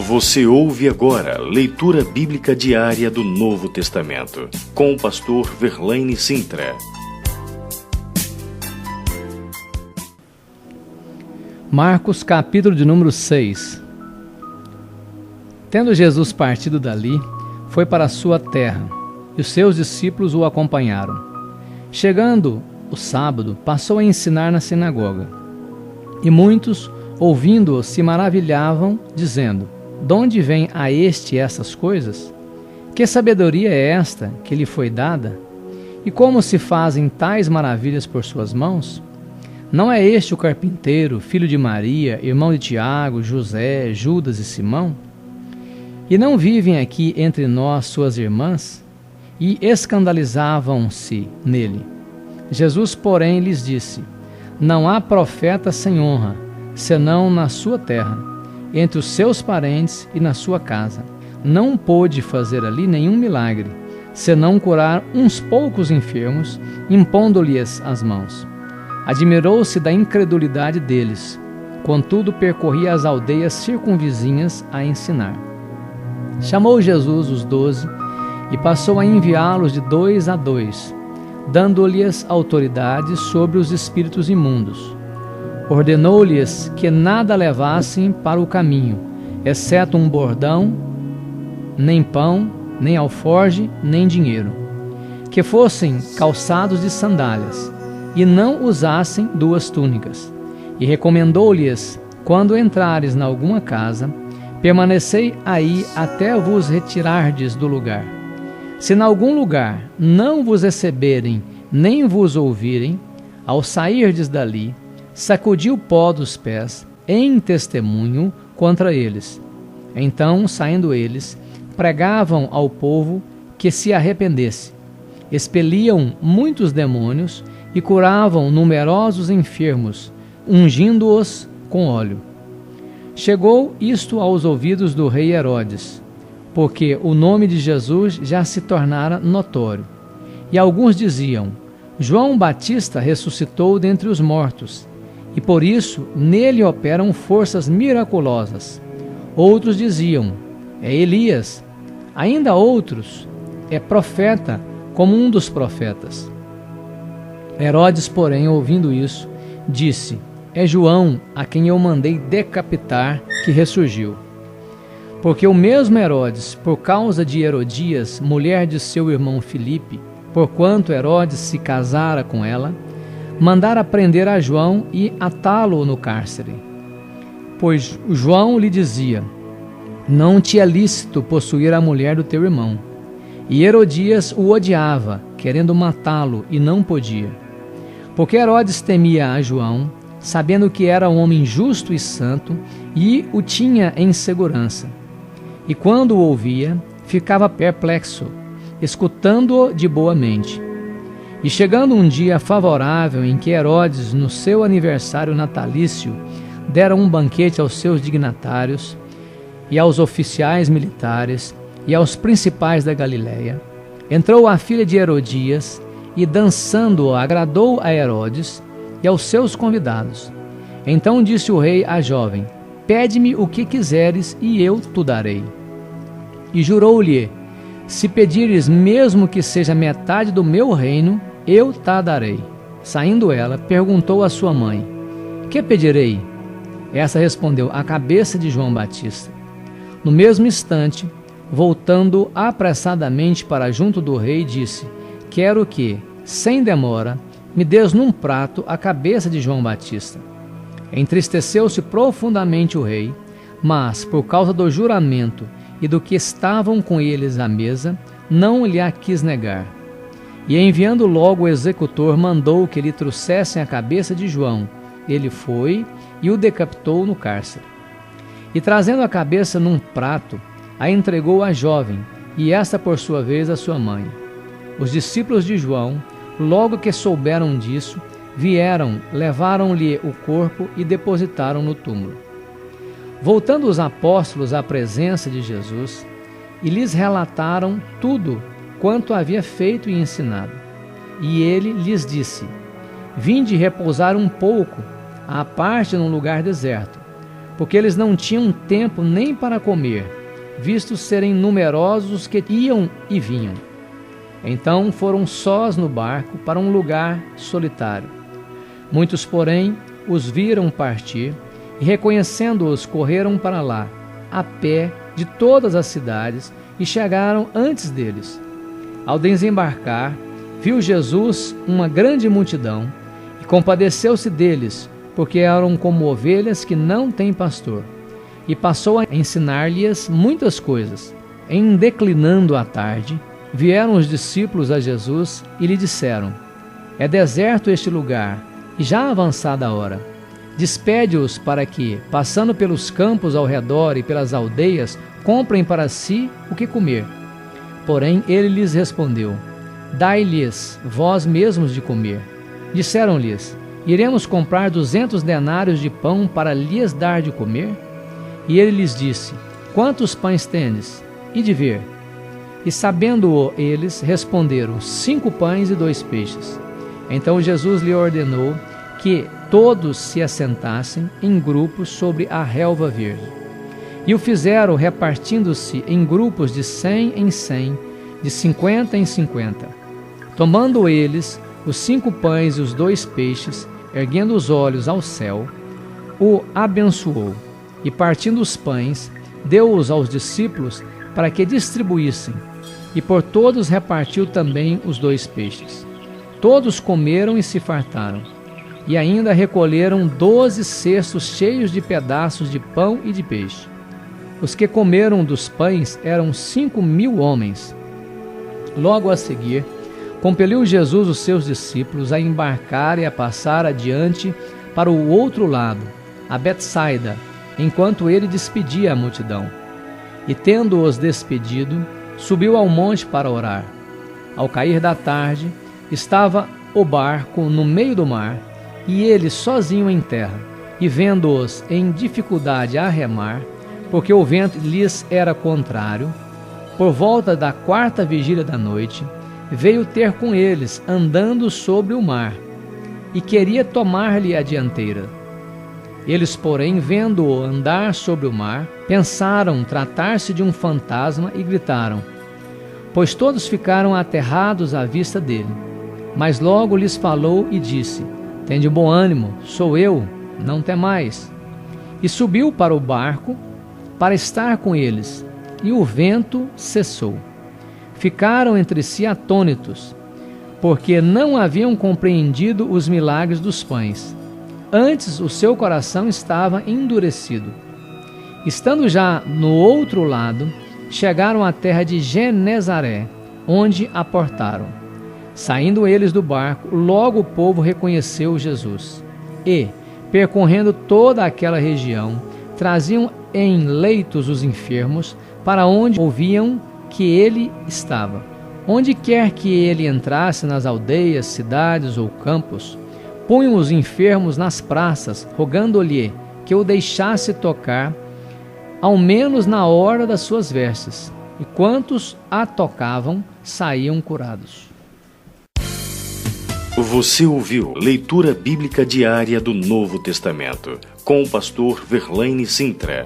Você ouve agora leitura bíblica diária do Novo Testamento, com o pastor Verlaine Sintra. Marcos, capítulo de número 6. Tendo Jesus partido dali, foi para a sua terra, e os seus discípulos o acompanharam. Chegando o sábado, passou a ensinar na sinagoga. E muitos, ouvindo-o, se maravilhavam, dizendo: de onde vem a este essas coisas? Que sabedoria é esta que lhe foi dada? E como se fazem tais maravilhas por suas mãos? Não é este o carpinteiro, filho de Maria, irmão de Tiago, José, Judas e Simão? E não vivem aqui entre nós suas irmãs? E escandalizavam-se nele. Jesus, porém, lhes disse: não há profeta sem honra, senão na sua terra, entre os seus parentes e na sua casa. Não pôde fazer ali nenhum milagre, senão curar uns poucos enfermos, impondo-lhes as mãos. Admirou-se da incredulidade deles, contudo percorria as aldeias circunvizinhas a ensinar. Chamou Jesus os 12 e passou a enviá-los de 2 a 2, dando-lhes autoridade sobre os espíritos imundos. Ordenou-lhes que nada levassem para o caminho, exceto um bordão, nem pão, nem alforge, nem dinheiro. Que fossem calçados de sandálias, e não usassem 2 túnicas. E recomendou-lhes: quando entrares na alguma casa, permanecei aí até vos retirardes do lugar. Se em algum lugar não vos receberem, nem vos ouvirem, ao sairdes dali, sacudi o pó dos pés, em testemunho contra eles. Então, saindo eles, pregavam ao povo que se arrependesse. Expeliam muitos demônios e curavam numerosos enfermos, ungindo-os com óleo. Chegou isto aos ouvidos do rei Herodes, porque o nome de Jesus já se tornara notório. E alguns diziam: João Batista ressuscitou dentre os mortos, e por isso nele operam forças miraculosas. Outros diziam: é Elias. Ainda outros: é profeta, como um dos profetas. Herodes, porém, ouvindo isso, disse: é João, a quem eu mandei decapitar, que ressurgiu. Porque o mesmo Herodes, por causa de Herodias, mulher de seu irmão Filipe, porquanto Herodes se casara com ela, mandara prender a João e atá-lo no cárcere. Pois João lhe dizia: não te é lícito possuir a mulher do teu irmão. E Herodias o odiava, querendo matá-lo, e não podia. Porque Herodes temia a João, sabendo que era um homem justo e santo, e o tinha em segurança. E quando o ouvia, ficava perplexo, escutando-o de boa mente. E chegando um dia favorável em que Herodes, no seu aniversário natalício, dera um banquete aos seus dignatários, e aos oficiais militares, e aos principais da Galiléia, entrou a filha de Herodias, e dançando agradou a Herodes e aos seus convidados. Então disse o rei à jovem: pede-me o que quiseres, e eu te darei. E jurou-lhe: se pedires mesmo que seja metade do meu reino, eu te darei. Saindo ela, perguntou à sua mãe: que pedirei? Essa respondeu: a cabeça de João Batista. No mesmo instante, voltando apressadamente para junto do rei, disse: quero que, sem demora, me des num prato a cabeça de João Batista. Entristeceu-se profundamente o rei, mas, por causa do juramento e do que estavam com eles à mesa, não lhe a quis negar. E enviando logo o executor, mandou que lhe trouxessem a cabeça de João. Ele foi e o decapitou no cárcere. E trazendo a cabeça num prato, a entregou à jovem, e esta por sua vez à sua mãe. Os discípulos de João, logo que souberam disso, vieram, levaram-lhe o corpo e depositaram no túmulo. Voltando os apóstolos à presença de Jesus, e lhes relataram tudo quanto havia feito e ensinado. E ele lhes disse: vinde repousar um pouco, à parte num lugar deserto, porque eles não tinham tempo nem para comer, visto serem numerosos os que iam e vinham. Então foram sós no barco para um lugar solitário. Muitos, porém, os viram partir e, reconhecendo-os, correram para lá, a pé, de todas as cidades, e chegaram antes deles. Ao desembarcar, viu Jesus uma grande multidão e compadeceu-se deles, porque eram como ovelhas que não têm pastor, e passou a ensinar-lhes muitas coisas. Em declinando a tarde, vieram os discípulos a Jesus e lhe disseram: é deserto este lugar, e já avançada a hora. Despede-os para que, passando pelos campos ao redor e pelas aldeias, comprem para si o que comer. Porém ele lhes respondeu: dai-lhes vós mesmos de comer. Disseram-lhes: iremos comprar 200 denários de pão para lhes dar de comer? E ele lhes disse: quantos pães tendes? E de ver. E sabendo-o eles, responderam: 5 pães e 2 peixes. Então Jesus lhe ordenou que todos se assentassem em grupos sobre a relva verde. E o fizeram repartindo-se em grupos de 100 em 100, de 50 em 50. Tomando eles os 5 pães e os 2 peixes, erguendo os olhos ao céu, o abençoou, e partindo os pães, deu-os aos discípulos para que distribuíssem, e por todos repartiu também os 2 peixes. Todos comeram e se fartaram, e ainda recolheram 12 cestos cheios de pedaços de pão e de peixe. Os que comeram dos pães eram 5.000 homens. Logo a seguir, compeliu Jesus os seus discípulos a embarcar e a passar adiante para o outro lado, a Betsaida, enquanto ele despedia a multidão. E tendo-os despedido, subiu ao monte para orar. Ao cair da tarde, estava o barco no meio do mar, e ele sozinho em terra. E vendo-os em dificuldade a remar, porque o vento lhes era contrário, por volta da 4ª vigília da noite, veio ter com eles, andando sobre o mar, e queria tomar-lhe a dianteira. Eles, porém, vendo-o andar sobre o mar, pensaram tratar-se de um fantasma e gritaram, pois todos ficaram aterrados à vista dele. Mas logo lhes falou e disse: tende bom ânimo, sou eu, não temais. E subiu para o barco para estar com eles, e o vento cessou. Ficaram entre si atônitos, porque não haviam compreendido os milagres dos pães. Antes o seu coração estava endurecido. Estando já no outro lado, chegaram à terra de Genezaré, onde aportaram. Saindo eles do barco, logo o povo reconheceu Jesus. E, percorrendo toda aquela região, traziam em leitos os enfermos, para onde ouviam que ele estava. Onde quer que ele entrasse, nas aldeias, cidades ou campos, punham os enfermos nas praças, rogando-lhe que o deixasse tocar, ao menos na hora das suas vestes. E quantos a tocavam, saíam curados. Você ouviu Leitura Bíblica Diária do Novo Testamento, com o pastor Verlaine Sintra.